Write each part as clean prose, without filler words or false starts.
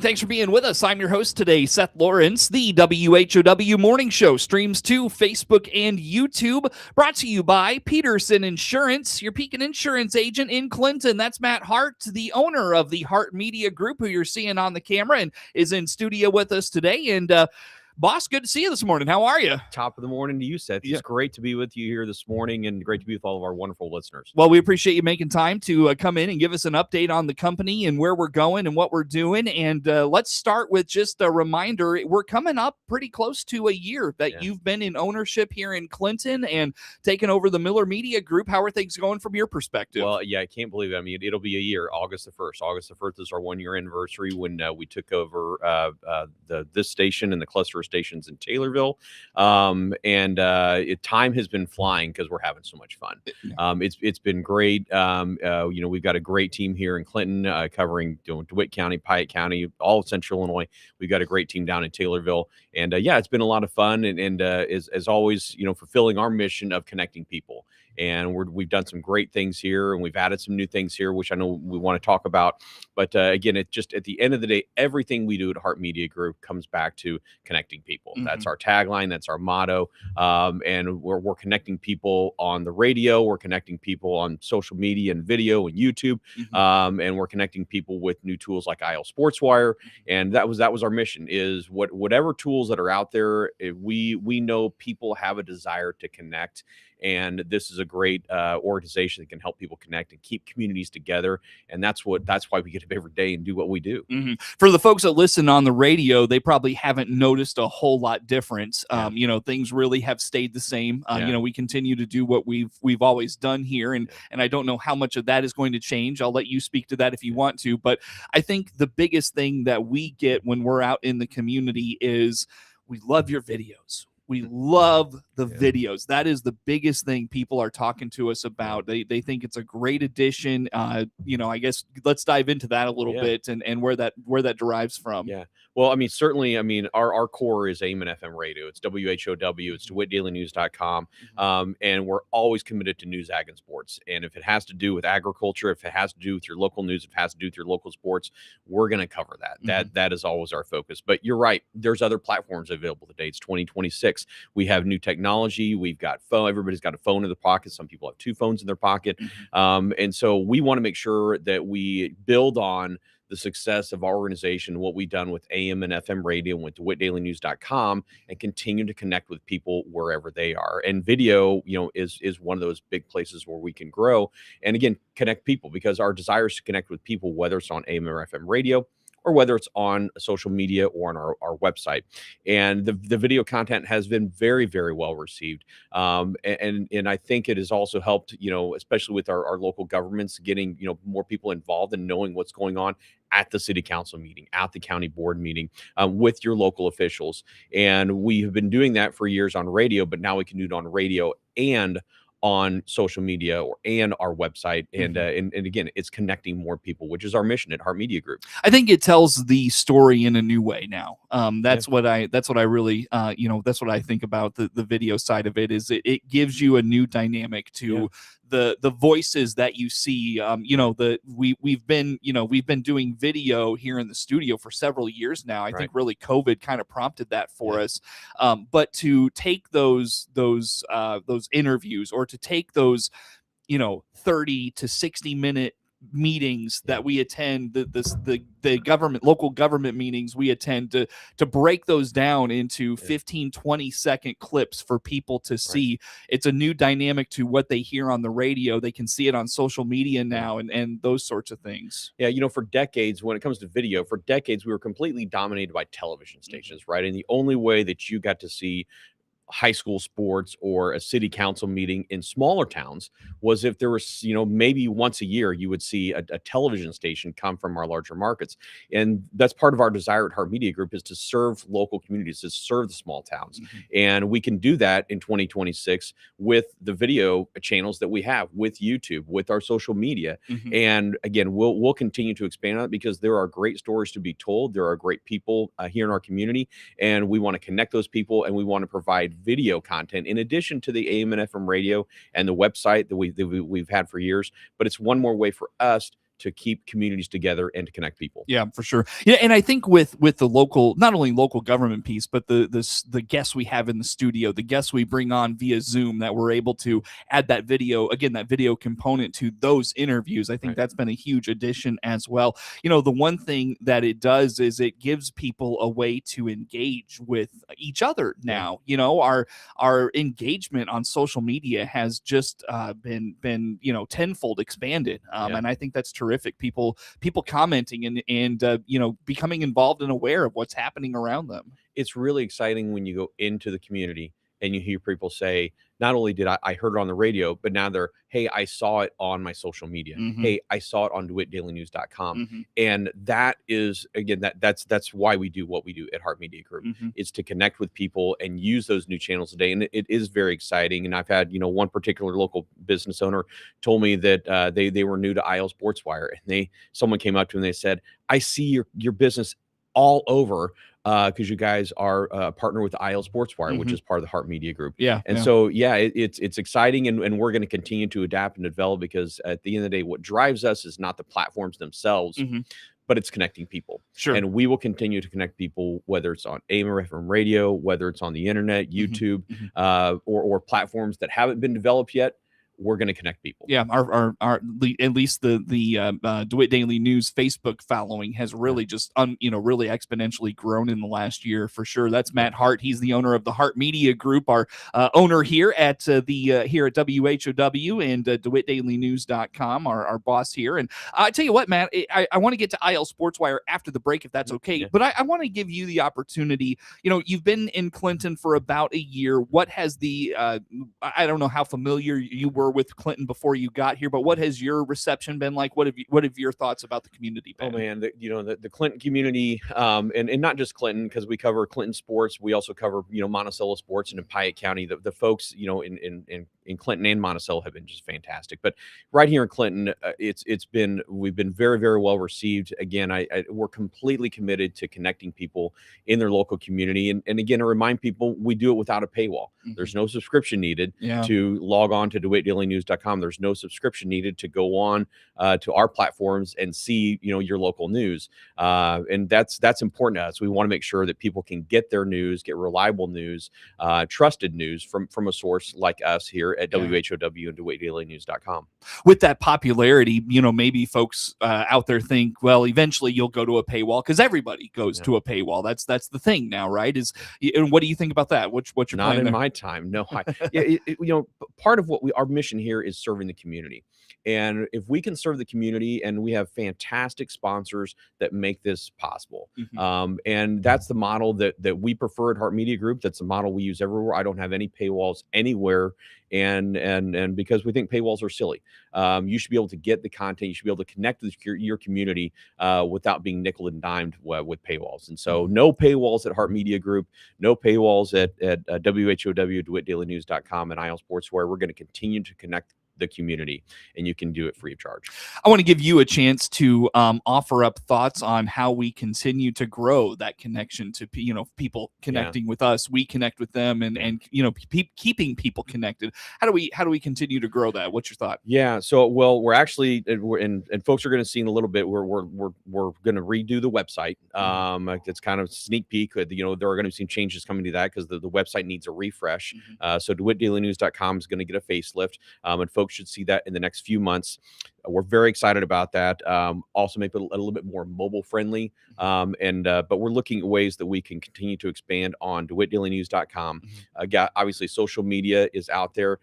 Thanks for being with us. I'm your host today, Seth Lawrence. The WHOW Morning Show streams to Facebook and YouTube, brought to you by Peterson Insurance, your Pekin Insurance agent in Clinton. That's Matt Hart, the owner of the Hart Media Group, who you're seeing on the camera and is in studio with us today. And boss, good to see you this morning. How are you? Top of the morning to you, Seth. It's great to be with you here this morning and great to be with all of our wonderful listeners. Well, we appreciate you making time to come in and give us an update on the company and where we're going and what we're doing. And let's start with just a reminder. We're coming up pretty close to a year that you've been in ownership here in Clinton and taken over the Miller Media Group. How are things going from your perspective? Well, I can't believe it. I mean, it'll be a year, August the 1st. August the 1st is our one-year anniversary when we took over this station and the cluster of stations in Taylorville. Time has been flying because we're having so much fun. It's been great. We've got a great team here in Clinton covering DeWitt County, Piatt County, all of Central Illinois. We've got a great team down in Taylorville. And it's been a lot of fun and as always, fulfilling our mission of connecting people. And we've done some great things here, and we've added some new things here, which I know we want to talk about. But again, it just at the end of the day, everything we do at Hart Media Group comes back to connecting people. Mm-hmm. That's our tagline. That's our motto. And we're connecting people on the radio. We're connecting people on social media and video and YouTube. Mm-hmm. And we're connecting people with new tools like IL SportsWire. And that was our mission: is whatever tools that are out there, we know people have a desire to connect. And this is a great organization that can help people connect and keep communities together. And that's why we get up every day and do what we do. Mm-hmm. For the folks that listen on the radio, they probably haven't noticed a whole lot difference. Things really have stayed the same. We continue to do what we've always done here. And I don't know how much of that is going to change. I'll let you speak to that if you want to. But I think the biggest thing that we get when we're out in the community is we love your videos. We love the videos. That is the biggest thing people are talking to us about. They think it's a great addition. I guess let's dive into that a little bit and where that derives from. Yeah. Well, certainly, our core is AM and FM radio. It's WHOW. It's DeWittDailyNews.com. And we're always committed to news, ag, and sports. And if it has to do with agriculture, if it has to do with your local news, if it has to do with your local sports, we're going to cover that. Mm-hmm. That is always our focus. But you're right. There's other platforms available today. It's 2026. We have new technology. We've got phone. Everybody's got a phone in their pocket. Some people have two phones in their pocket. Mm-hmm. And so we want to make sure that we build on the success of our organization, what we've done with AM and FM radio, went to DeWittDailyNews.com, and continue to connect with people wherever they are. And video, is one of those big places where we can grow and again connect people, because our desire is to connect with people, whether it's on AM or FM radio, or whether it's on social media or on our website. And the video content has been very, very well received. And I think it has also helped, especially with our local governments, getting, more people involved and knowing what's going on at the city council meeting, at the county board meeting, with your local officials. And we have been doing that for years on radio, but now we can do it on radio and on social media and our website. And again, it's connecting more people, which is our mission at Hart Media Group. I think it tells the story in a new way now. That's what I really, that's what I think about the video side of it, is it gives you a new dynamic to the voices that you see. We've been doing video here in the studio for several years now. I think really COVID kind of prompted that for us. But to take those interviews, or to take those 30 to 60 minute meetings that we attend, the local government meetings we attend, to break those down into 15-20 second clips for people to see. It's a new dynamic to what they hear on the radio. They can see it on social media now, and those sorts of things. For decades, when it comes to video, we were completely dominated by television stations, right? And the only way that you got to see high school sports or a city council meeting in smaller towns was if there was, maybe once a year you would see a television station come from our larger markets. And that's part of our desire at Hart Media Group, is to serve local communities, to serve the small towns. Mm-hmm. And we can do that in 2026 with the video channels that we have, with YouTube, with our social media. Mm-hmm. And again, we'll continue to expand on it, because there are great stories to be told. There are great people here in our community, and we want to connect those people, and we want to provide video content in addition to the AM and FM radio and the website that we've had for years. But it's one more way for us to keep communities together and to connect people. Yeah, for sure. Yeah, and I think with the local, not only local government piece, but the guests we have in the studio, the guests we bring on via Zoom, that we're able to add that video component to those interviews. I think that's been a huge addition as well. The one thing that it does is it gives people a way to engage with each other now. Our engagement on social media has just been tenfold expanded, and I think that's terrific. People commenting and becoming involved and aware of what's happening around them. It's really exciting when you go into the community and you hear people say, not only did I heard it on the radio, but now they're, hey, I saw it on my social media. Hey, I saw it on DeWittDailyNews.com. And that is, again, that's why we do what we do at Hart Media Group. It's to connect with people and use those new channels today. And it is very exciting. And I've had, one particular local business owner told me that they were new to IL Sports Wire, and someone came up to him and they said, I see your business all over, because you guys are a partner with IL Sports Wire, which is part of the Hart Media Group. So it's exciting, and we're going to continue to adapt and develop, because at the end of the day, what drives us is not the platforms themselves, but it's connecting people. Sure. And we will continue to connect people, whether it's on AM or FM radio, whether it's on the internet, YouTube, or platforms that haven't been developed yet. We're going to connect people. Yeah, our at least the DeWitt Daily News Facebook following has really just really exponentially grown in the last year, for sure. That's Matt Hart. He's the owner of the Hart Media Group, our owner here at here at WHOW, and DeWittDailyNews.com, our boss here. And I tell you what, Matt, I want to get to IL Sports Wire after the break, if that's okay. But I want to give you the opportunity. You've been in Clinton for about a year. What has the I don't know how familiar you were with Clinton before you got here, but what has your reception been like? What have your thoughts about the community been? Oh man, the Clinton community, and not just Clinton, because we cover Clinton sports. We also cover Monticello sports, and in Piatt County, the folks in Clinton and Monticello have been just fantastic. But right here in Clinton, we've been very, very well received. Again, we're completely committed to connecting people in their local community, and again, to remind people, we do it without a paywall. There's no subscription needed to log on to DeWittDailyNews.com. There's no subscription needed to go on to our platforms and see your local news, and that's important to us. We want to make sure that people can get their news, get reliable news, trusted news from a source like us here at WHOW and DeWittDailyNews.com. With that popularity, maybe folks out there think, well, eventually you'll go to a paywall, because everybody goes to a paywall. That's the thing now, right? And what do you think about that? What's your not plan in there? my time? No, part of what our mission here is serving the community. And if we can serve the community, and we have fantastic sponsors that make this possible, and that's the model that we prefer at Hart Media Group. That's the model we use everywhere. I don't have any paywalls anywhere, and because we think paywalls are silly. You should be able to get the content. You should be able to connect with your community without being nickel and dimed with paywalls. And so, no paywalls at Hart Media Group, no paywalls at WHOW, DeWittDailyNews.com, and IL Sports, where we're going to continue to connect the community, and you can do it free of charge. I want to give you a chance to offer up thoughts on how we continue to grow that connection to people connecting with us. We connect with them, and keeping people connected. How do we continue to grow that? What's your thought? Yeah, so we're actually, and folks are going to see in a little bit, we're going to redo the website. It's kind of a sneak peek. There are going to be some changes coming to that, because the website needs a refresh. So DeWittDailyNews.com is going to get a facelift, and folks should see that in the next few months. We're very excited about that. Also make it a little bit more mobile friendly. But we're looking at ways that we can continue to expand on DeWittDailyNews.com. Obviously, social media is out there.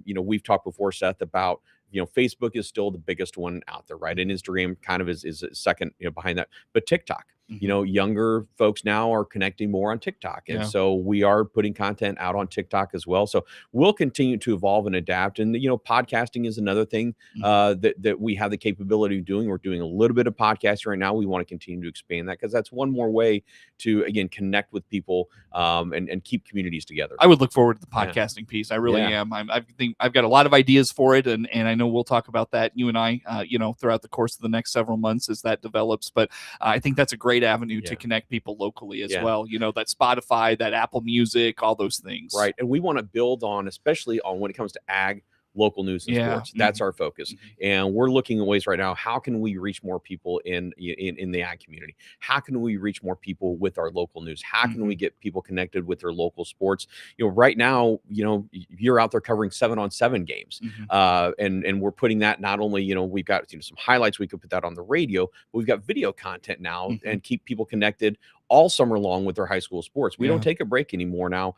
We've talked before, Seth, about Facebook is still the biggest one out there, right? And Instagram kind of is second, behind that. But TikTok, younger folks now are connecting more on TikTok. And so we are putting content out on TikTok as well. So we'll continue to evolve and adapt. And, podcasting is another thing that we have the capability of doing. We're doing a little bit of podcasting right now. We want to continue to expand that, because that's one more way to, again, connect with people and keep communities together. I would look forward to the podcasting piece. I really am. I think I've got a lot of ideas for it. And I know we'll talk about that, you and I, throughout the course of the next several months as that develops. But I think that's a great avenue to connect people locally as well. That Spotify, that Apple Music, all those things. Right. And we want to build on, especially on when it comes to ag, local news and sports. That's our focus. And we're looking at ways right now, how can we reach more people in the ag community? How can we reach more people with our local news? How can we get people connected with their local sports? Right now, you're out there covering 7-on-7 games. And we're putting that, not only, we've got some highlights, we could put that on the radio, but we've got video content now and keep people connected all summer long with their high school sports. We don't take a break anymore now.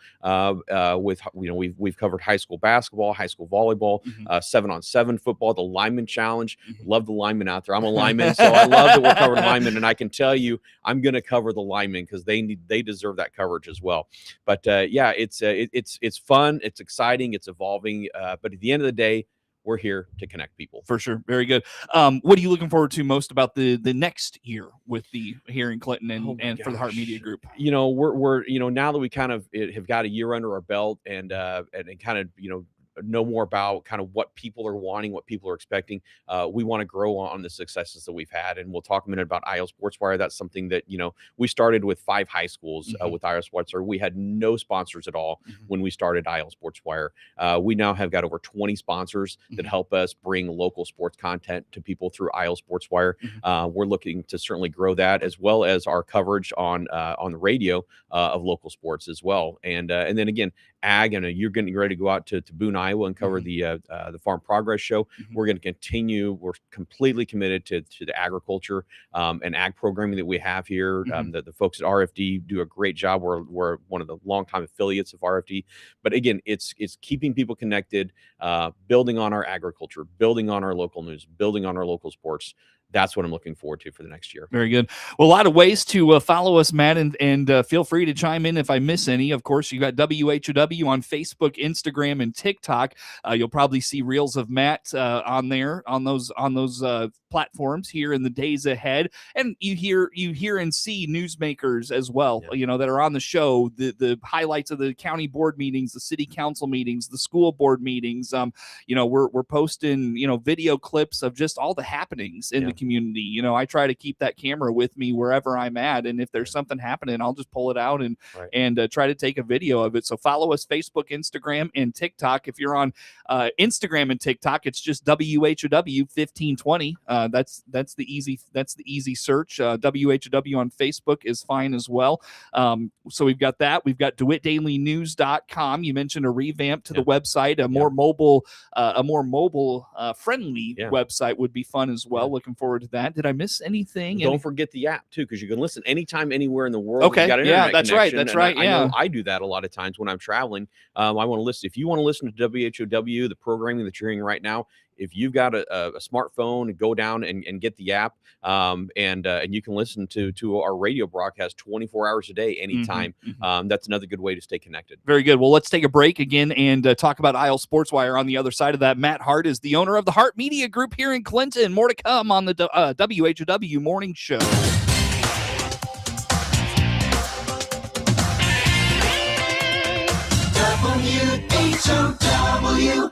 We've covered high school basketball, high school volleyball, 7-on-7 football, the lineman challenge. Love the linemen out there. I'm a lineman, so I love that we're covering linemen, and I can tell you, I'm going to cover the linemen because they deserve that coverage as well. But it's fun, it's exciting, it's evolving. But at the end of the day, we're here to connect people. For sure. Very good. What are you looking forward to most about the next year with the here in Clinton and for the Hart Media Group? We're now that we kind of have got a year under our belt and kind of, know more about kind of what people are wanting, what people are expecting. We want to grow on the successes that we've had, and we'll talk a minute about IO Sportswire. That's something that we started with 5 high schools with IO Sportswire. We had no sponsors at all when we started IO Sportswire. We now have got over 20 sponsors that help us bring local sports content to people through IO Sportswire. We're looking to certainly grow that, as well as our coverage on the radio of local sports as well. And then again, ag, and you're getting ready to go out to Boone, Iowa, and cover the Farm Progress Show. We're going to continue. We're completely committed to the agriculture and ag programming that we have here. The folks at RFD do a great job. We're one of the longtime affiliates of RFD. But again, it's keeping people connected, building on our agriculture, building on our local news, building on our local sports. That's what I'm looking forward to for the next year. Very good. Well, a lot of ways to follow us, Matt, and feel free to chime in if I miss any. Of course, you got WHOW on Facebook, Instagram, and TikTok. You'll probably see reels of Matt on there on those platforms here in the days ahead. And you hear and see newsmakers as well, that are on the show. The highlights of the county board meetings, the city council meetings, the school board meetings. We're posting video clips of just all the happenings in the community. I try to keep that camera with me wherever I'm at, and if there's something happening, I'll just pull it out and try to take a video of it. So follow us Facebook, Instagram, and TikTok. If you're on Instagram and TikTok, it's just WHOW 1520. That's the easy search. WHOW on Facebook is fine as well. So we've got that. We've got DeWittDailyNews.com. You mentioned a revamp to the website, a more mobile friendly website would be fun as well. Looking forward to that. Did I miss anything? Don't forget the app too, because you can listen anytime, anywhere in the world. Okay. You got internet That's right. connection. That's right. I know I do that a lot of times when I'm traveling. I want to listen. If you want to listen to WHOW, the programming that you're hearing right now, if you've got a smartphone, go down and get the app, and you can listen to our radio broadcast 24 hours a day, anytime. That's another good way to stay connected. Very good. Well, let's take a break again and talk about IO Sportswire on the other side of that. Matt Hart is the owner of the Hart Media Group here in Clinton. More to come on the WHOW Morning Show. WHOW.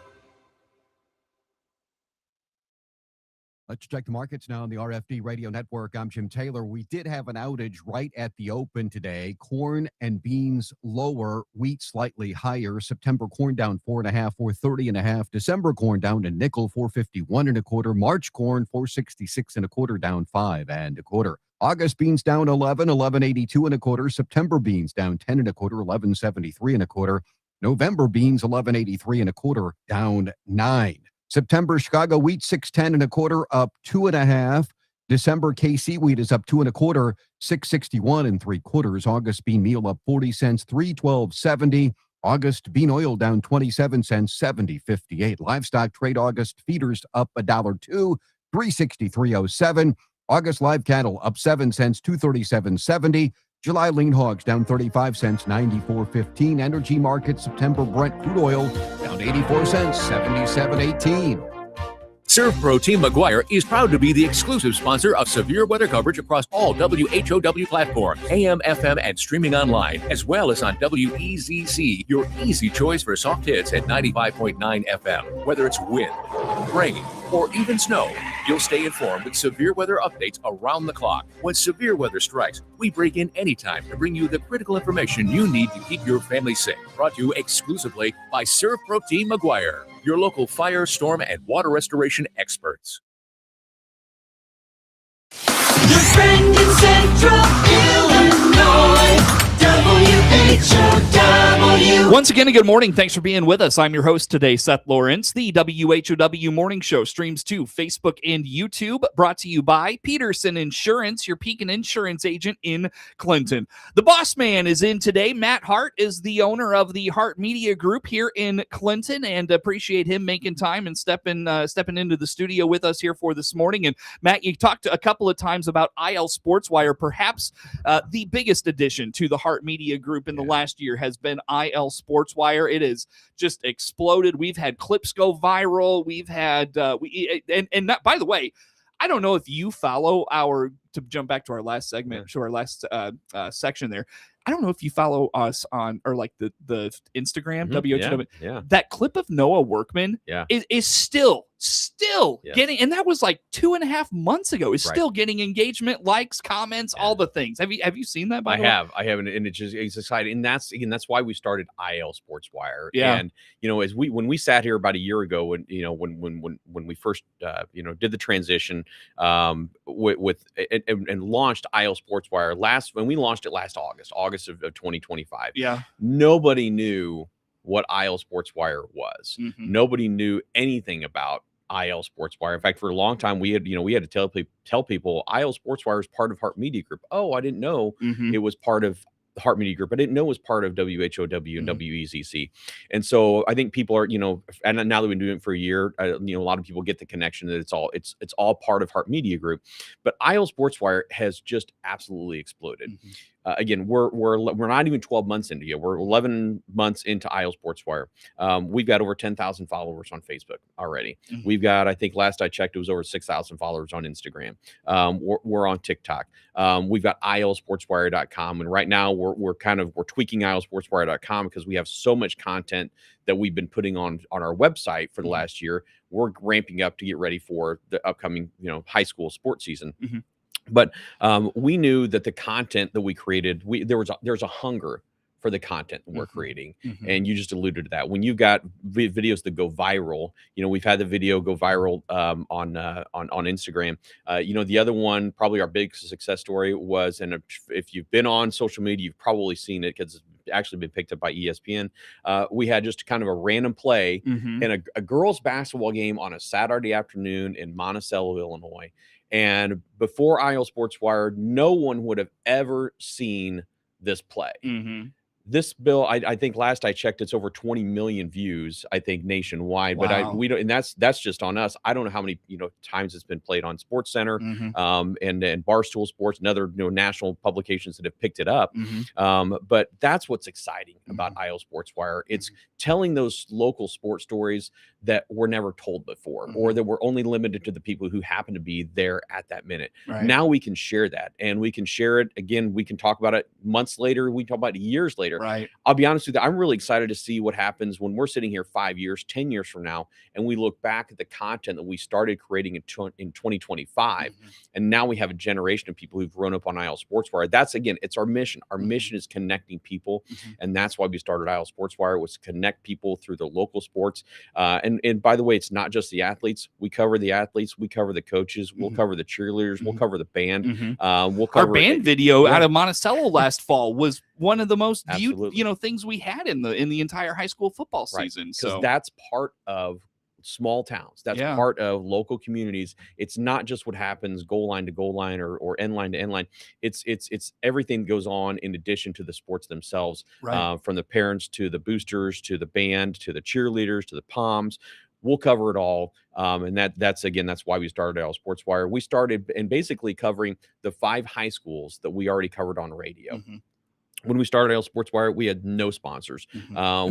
Let's check the markets now on the RFD Radio Network. I'm Jim Taylor. We did have an outage right at the open today. Corn and beans lower, wheat slightly higher. September corn down 4.5, 430.5. December corn down to nickel, 451.25. March corn 466.25, down 5.25. August beans down 11, 1182.25. September beans down 10.25, 1173.25. November beans 1183.25, down 9. September Chicago wheat 610.25, up 2.5. December KC wheat is up 2.25, 661.75. August bean meal up 40 cents, 312.70. August bean oil down 27 cents, 70.58. Livestock trade August feeders up $1.02, 363.07. August live cattle up 7 cents, 237.70. July lean hogs down 35 cents, 94.15. Energy market September Brent crude oil down 84 cents, 77.18. ServPro Team McGuire is proud to be the exclusive sponsor of severe weather coverage across all WHOW platforms, AM, FM, and streaming online, as well as on WEZC, your easy choice for soft hits at 95.9 FM. Whether it's wind, rain, or even snow, you'll stay informed with severe weather updates around the clock. When severe weather strikes, we break in anytime to bring you the critical information you need to keep your family safe. Brought to you exclusively by ServPro Team McGuire. your local fire, storm, and water restoration experts. Your friend in Central Illinois, WHOW. Once again, good morning. Thanks for being with us. I'm your host today, Seth Lawrence. The WHOW Morning Show streams to Facebook and YouTube, brought to you by Peterson Insurance, your Pekin Insurance agent in Clinton. The boss man is in today. Matt Hart is the owner of the Hart Media Group here in Clinton, and appreciate him making time and stepping into the studio with us here for this morning. And Matt, you talked a couple of times about IL Sports Wire. Perhaps the biggest addition to the Hart Media Group in the last year has been IL Sports Wire. It has just exploded. We've had clips go viral. We've had by the way, I don't know if you follow to jump back to our last segment, to our last section there. I don't know if you follow us on, or like the Instagram, WHW. Yeah. That clip of Noah Workman is still getting, and that was like 2.5 months ago, is still getting engagement, likes, comments, all the things. Have you seen that? I have, and it's exciting. And that's why we started IL Sports Wire. Yeah. And, when we sat here about a year ago, when we first, did the transition, with and launched IL Sports Wire when we launched it last August of 2025. Yeah. Nobody knew what IL Sports Wire was. Mm-hmm. Nobody knew anything about IL Sports Wire. In fact, for a long time, we had to tell people IL Sports Wire is part of Hart Media Group. Oh, I didn't know it was part of the Hart Media Group. I didn't know it was part of WHOW and WEZC. And so I think people are, and now that we've been doing it for a year, a lot of people get the connection that it's all part of Hart Media Group. But IL Sports Wire has just absolutely exploded. Mm-hmm. Again, we're not even 12 months into it. We're 11 months into IL Sports Wire. We've got over 10,000 followers on Facebook already. Mm-hmm. We've got, I think last I checked, it was over 6,000 followers on Instagram. We're on TikTok. We've got ilsportswire.com, and right now we're tweaking ilsportswire.com because we have so much content that we've been putting on our website for the last year. We're ramping up to get ready for the upcoming high school sports season. Mm-hmm. But we knew that the content that we created, there's a hunger for the content that we're creating. Mm-hmm. And you just alluded to that. When you've got videos that go viral, we've had the video go viral on Instagram. The other one, probably our big success story was, and if you've been on social media, you've probably seen it because it's actually been picked up by ESPN. We had just kind of a random play in a girls' basketball game on a Saturday afternoon in Monticello, Illinois. And before IL Sports Wire, no one would have ever seen this play. Mm-hmm. This bill, I think last I checked, it's over 20 million views, I think, nationwide. Wow. But we don't, and that's just on us. I don't know how many times it's been played on Sports Center, and Barstool Sports and other national publications that have picked it up. Mm-hmm. But that's what's exciting about IL Sports Wire. It's telling those local sports stories that were never told before, or that were only limited to the people who happen to be there at that minute. Right. Now we can share that, and we can share it again. We can talk about it months later. We talk about it years later. Right. I'll be honest with you. I'm really excited to see what happens when we're sitting here 5 years, 10 years from now, and we look back at the content that we started creating in 2025. And now we have a generation of people who've grown up on IL Sports Wire. That's, again, it's our mission. Our mission is connecting people. And that's why we started IL Sports Wire, was to connect people through the local sports. And by the way, it's not just the athletes. We cover the athletes. We cover the coaches. We'll cover the cheerleaders. We'll cover the band. We'll cover our band video out of Monticello last fall was one of the most viewed, things we had in the entire high school football season. So that's part of small towns. That's part of local communities. It's not just what happens goal line to goal line or end line to end line. It's everything that goes on in addition to the sports themselves, from the parents to the boosters to the band to the cheerleaders to the POMs. We'll cover it all. And that's why we started IL Sports Wire. We started and basically covering the 5 high schools that we already covered on radio. When we started IL Sports Wire, we had no sponsors.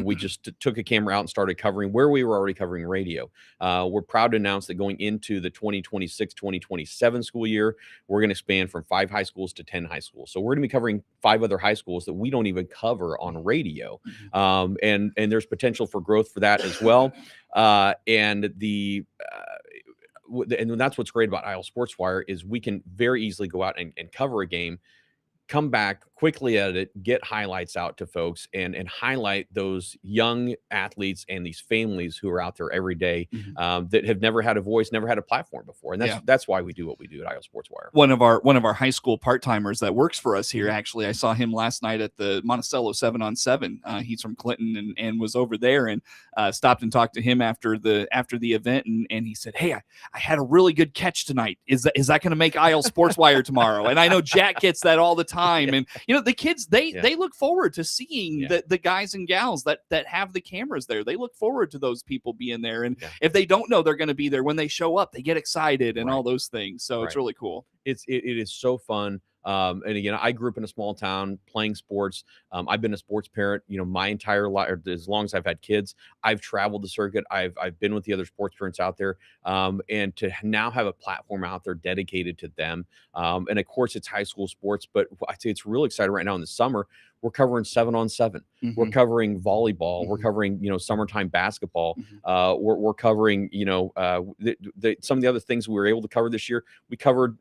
We just took a camera out and started covering where we were already covering radio. We're proud to announce that going into the 2026-2027 school year, we're going to expand from 5 high schools to 10 high schools. So we're going to be covering 5 other high schools that we don't even cover on radio. And there's potential for growth for that as well. And that's what's great about IL Sports Wire is we can very easily go out and cover a game come back, quickly edit, get highlights out to folks, and highlight those young athletes and these families who are out there every day, that have never had a voice, never had a platform before. And that's why we do what we do at Iowa Sports Wire. One of our high school part-timers that works for us here, actually, I saw him last night at the Monticello 7-on-7. He's from Clinton and was over there, and stopped and talked to him after the event, and he said, "Hey, I had a really good catch tonight. Is that going to make Iowa Sports Wire tomorrow?" And I know Jack gets that all the time. And the kids, they look forward to seeing the guys and gals that have the cameras there. They look forward to those people being there. And if they don't know they're going to be there, when they show up, they get excited and all those things. So it's really cool. It is so fun. And again, I grew up in a small town playing sports. I've been a sports parent, my entire life, or as long as I've had kids. I've traveled the circuit. I've been with the other sports parents out there, and to now have a platform out there dedicated to them. And of course, it's high school sports, but I'd say it's really exciting right now in the summer. We're covering 7-on-7. We're covering volleyball. We're covering, summertime basketball. We're covering, some of the other things we were able to cover this year. We covered,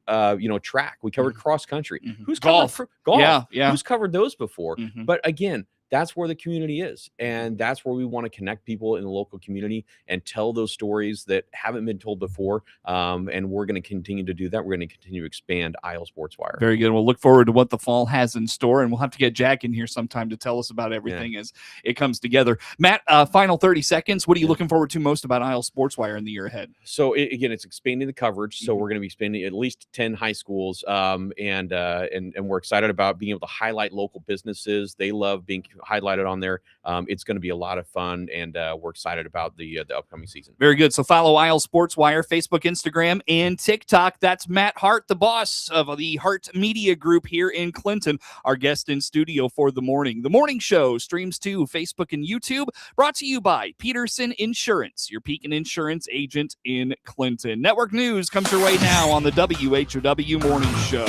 track. We covered cross country. Who's golf? Golf? Yeah. Who's covered those before? But again, that's where the community is. And that's where we want to connect people in the local community and tell those stories that haven't been told before. And we're going to continue to do that. We're going to continue to expand Iowa Sports Wire. Very good. We'll look forward to what the fall has in store, and we'll have to get Jack in here sometime to tell us about everything as it comes together. Matt, final 30 seconds. What are you looking forward to most about Iowa Sports Wire in the year ahead? So again, it's expanding the coverage. So we're going to be expanding at least 10 high schools. And we're excited about being able to highlight local businesses. They love being highlighted on there. It's going to be a lot of fun, and we're excited about the upcoming season. Very good. So follow Iowa Sports Wire, Facebook, Instagram, and TikTok. That's Matt Hart, the boss of the Hart Media Group here in Clinton, our guest in studio for the morning. The morning show streams to Facebook and YouTube, brought to you by Peterson Insurance, your Pekin Insurance agent in Clinton. Network news comes your way now on the WHOW Morning Show.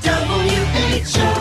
WHOW.